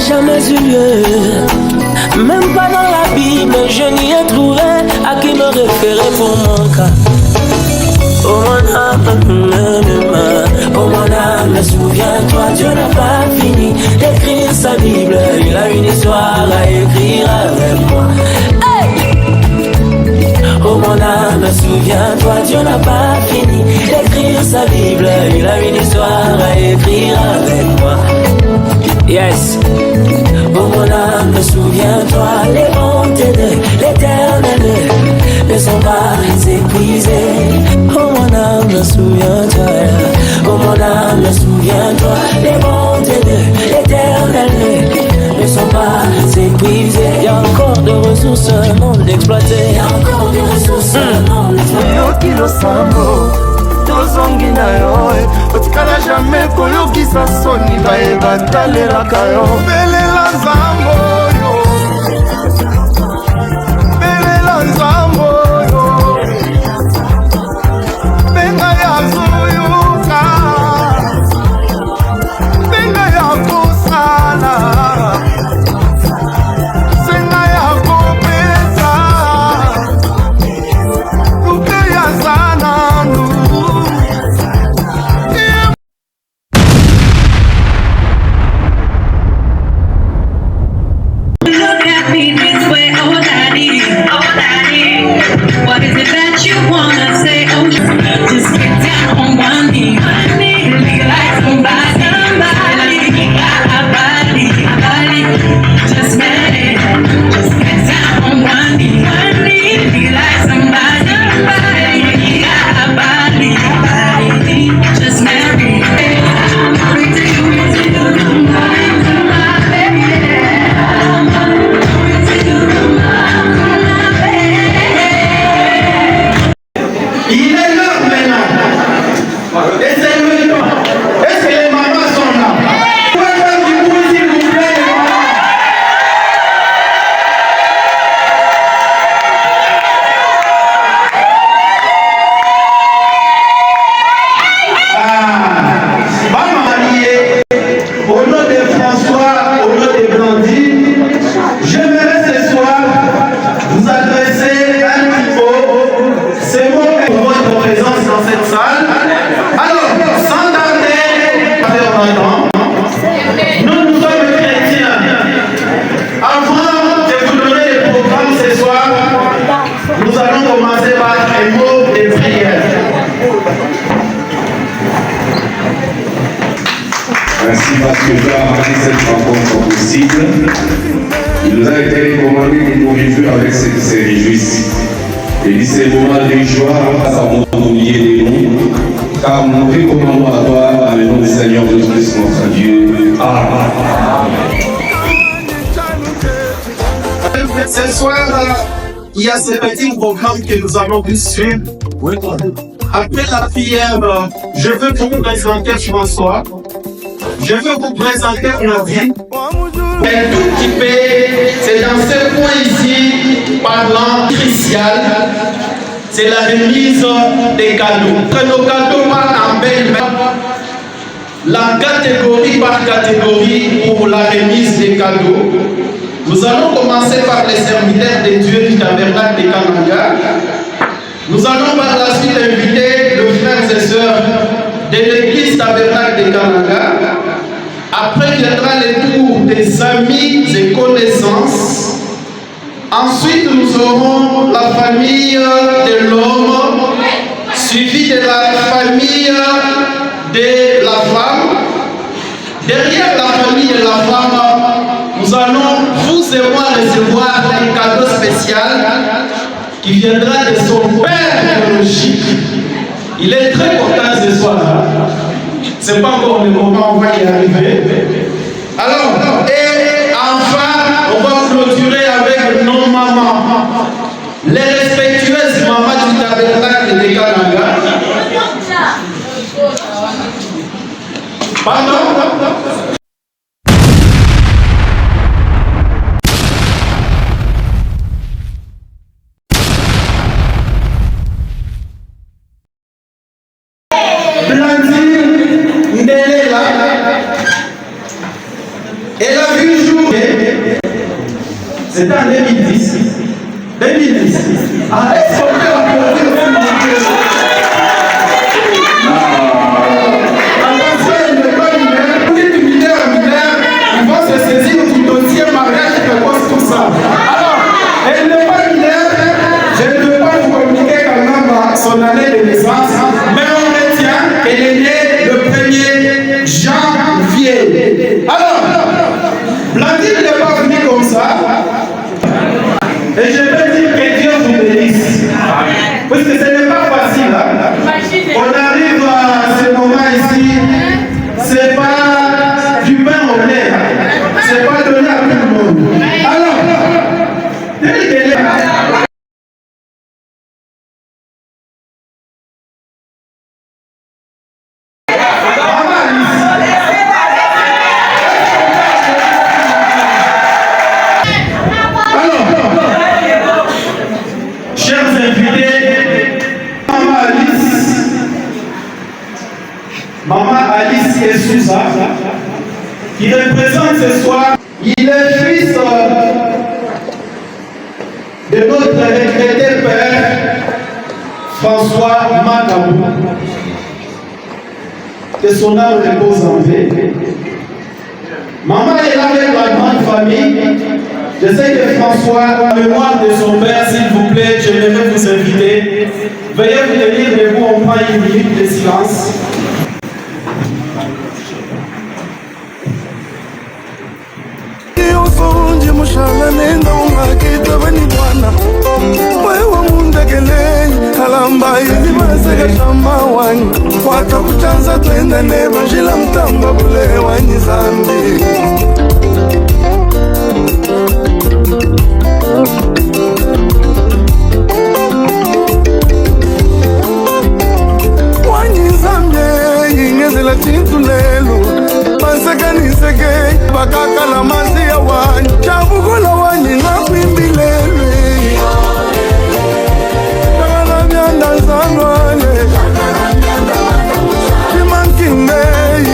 jamais eu lieu. Même pas dans la Bible, je n'y ai trouvé à qui me référer pour mon cas. Oh mon âme, souviens-toi, Dieu n'a pas fini d'écrire sa Bible. Il a une histoire à écrire avec moi. Hey! Oh mon âme, souviens-toi, Dieu n'a pas fini d'écrire sa Bible. Il a une histoire à écrire avec moi. Yes. Oh mon âme, souviens-toi, les bontés de l'Éternel ne sont pas épuisées. Oh mon âme, souviens-toi. Oh mon âme, souviens-toi, les bontés de l'Éternel ne sont pas épuisées. Il y a encore des ressources non exploitées. Il y a encore des ressources non exploitées. Tozongi na yo otikala jamais koyokisa soni bayeba talelaka yo belela nzambo yo belela nzambo yo benga ya zuyuka benga ya kosala senga ya kopesa kuke ya zananu. What is it that you wanna say? Oh, just get down on one knee. Like somebody, just marry. Just get down on one knee. Like somebody, just marry. Il est là maintenant. Et c'est maintenant. Est-ce que les mamans sont là? Vous pouvez faire du bruit s'il vous plaît, les mamans. Maman mariée, au nom de François, au nom de Blandine, j'aimerais ce soir vous adresser un petit mot. C'est bon pour votre présence dans cette salle. Alors, sans tarder, nous sommes chrétiens. Avant de vous donner le programme ce soir, nous allons commencer par un mot de prière. Merci parce que Dieu a rendu cette rencontre possible. Il nous a été recommandé de nous réjouir avec ceux qui se réjouissent. Et dit ces moments de joie, grâce à mon oublier des noms, car nous recommandons à toi, dans le nom du Seigneur Jésus-Christ, notre Dieu. Amen. Ce soir, il y a ce petit programme que nous allons vous suivre. Après la prière, je veux vous présenter François. Je veux vous présenter Nadine. Un tout petit peu, c'est dans ce point ici, parlant crucial, c'est la remise des cadeaux. Que nos cadeaux partent en belle, la catégorie par catégorie pour la remise des cadeaux. Nous allons commencer par les serviteurs de Dieu du tabernacle de Kananga. Nous allons par la suite inviter nos frères et sœurs de l'église tabernacle de Kananga. Après viendra le tour des amis et connaissances. Ensuite, nous aurons la famille de l'homme, suivi de la famille de la femme. Derrière la famille de la femme, nous allons, vous et moi, recevoir un cadeau spécial qui viendra de son père biologique. Il est très content ce soir. C'est pas encore le moment, on va y arriver. Alors, et enfin, on va clôturer avec nos mamans. Les respectueuses mamans du tabernacle de Kananga. Pardon? Blandine Ndelela, elle a vu jour C'était en 2010. 2010. Ah, est-ce qu'on peut applaudir aussi mon Dieu? Attention, il n'est pas mineur. Vous dites mineur, ils vont se saisir du dossier mariage qui cause tout ça. Alors, elle n'est pas mineure. Je ne peux pas vous communiquer quand même son année de naissance, mais on retient qu'elle est née le 1er janvier. Alors, Blandine n'est pas venue comme ça. Et je veux dire que Dieu vous bénisse. Parce que ce n'est pas facile. Hein? On arrive à ce moment ici, c'est pas du pain au lait. C'est pas donné à tout le monde. Alors, tel qu'elle est. Maman Alice Essouza, qui représente ce soir, il est fils de notre regretté père François Makabou. Que son âme repose en paix. Maman est là avec la grande famille. Je sais que François, en mémoire de son père, s'il vous plaît, je vais vous inviter. Veuillez vous tenir debout, on prend une minute de silence. Mushala nenda umakita bani bwana wewe mundegeleni kalamba hizi maseka shamba wani wata kuchanza twenda neba jila mtamba bule wani zambi wani zambi ingezela chintu lelu Niseke bakaka la mazi ya wani chabukola wani na kwimbilelwe Takala mianda zangwane Chimankinde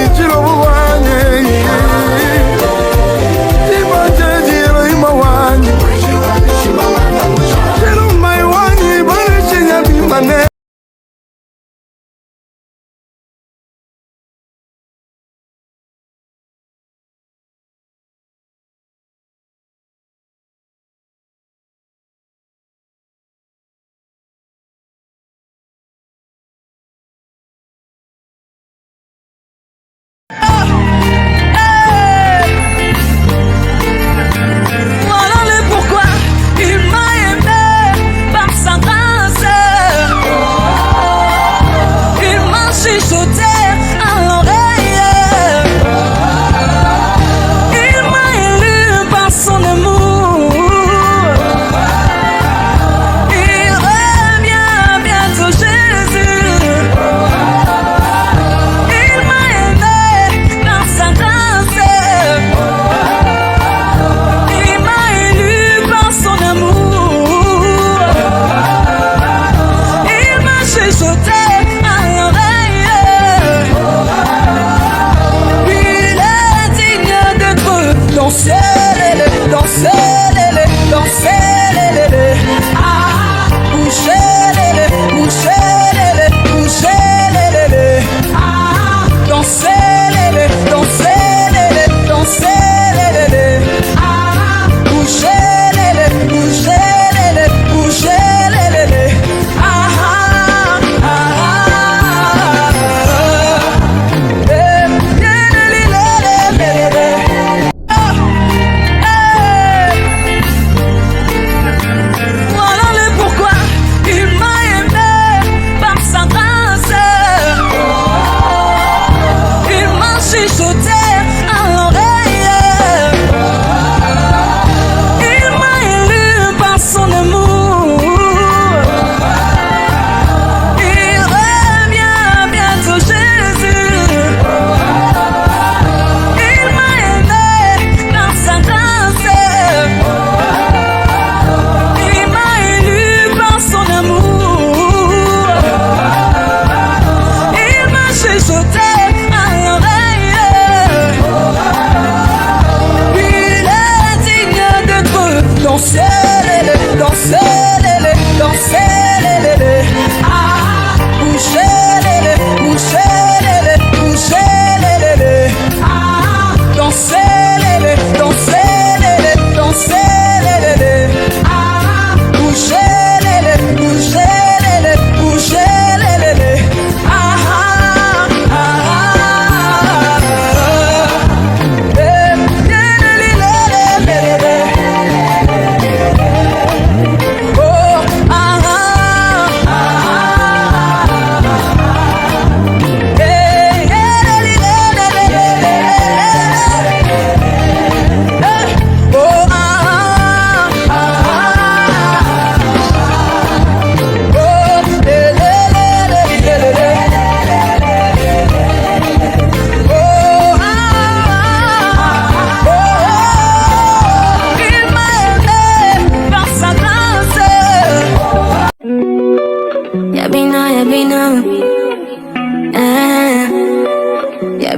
ichirobu wani Chimache jiro ima wani Chirumai wani bane chinya bimane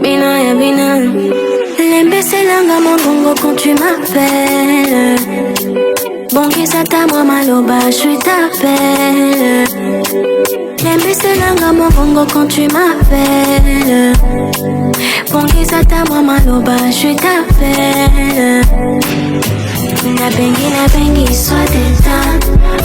Yabina. Lembeselanga mongongo quand tu m'appelles. Bongisa moi maloba, je t'appelle. Lembeselanga mongongo quand tu m'appelles. Bongisa moi maloba, je t'appelle. Na bengi, soit d'état.